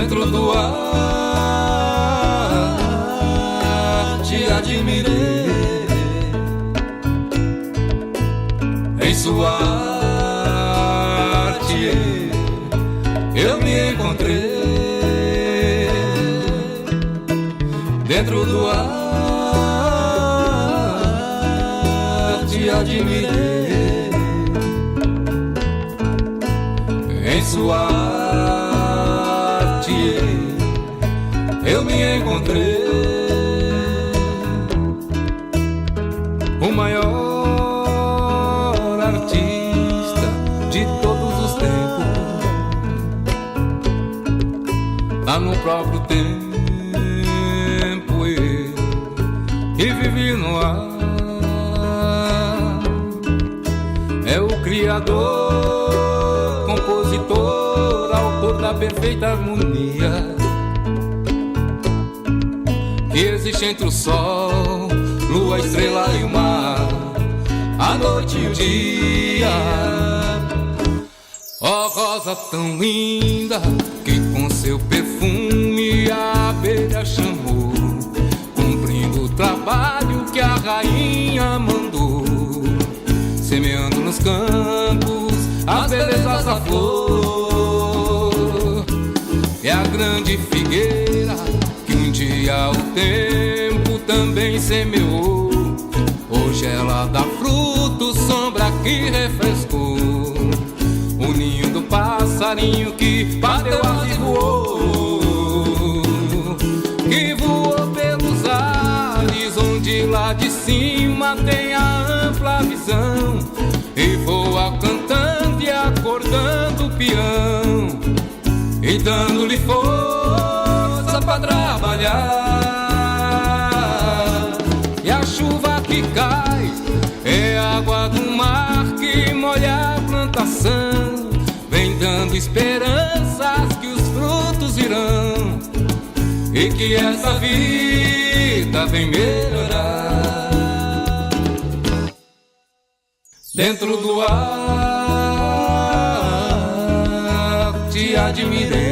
Dentro do ar te admirei, em sua arte eu me encontrei. Dentro do ar te admirei, em sua arte eu me encontrei. O maior artista de todos os tempos, lá no próprio tempo eu que vivi no ar. É o criador, compositor, autor da perfeita harmonia que existe entre o sol, lua, estrela e o mar, a noite e o dia. Ó rosa tão linda que com seu perfume a abelha chamou, cumprindo o trabalho que a rainha mandou, semeando nos campos as belezas da flor. É a grande figueira que um dia o tempo também semeou, hoje ela dá fruto, sombra que refrescou. O ninho do passarinho que bateu asas e voou, que voou pelos ares, onde lá de cima tem a ampla visão, e voa cantando e acordando o peão, e dando-lhe força pra trabalhar. E a chuva que cai é água do mar que molha a plantação, vem dando esperanças que os frutos virão, e que essa vida vem melhorar. Dentro do ar te admirei,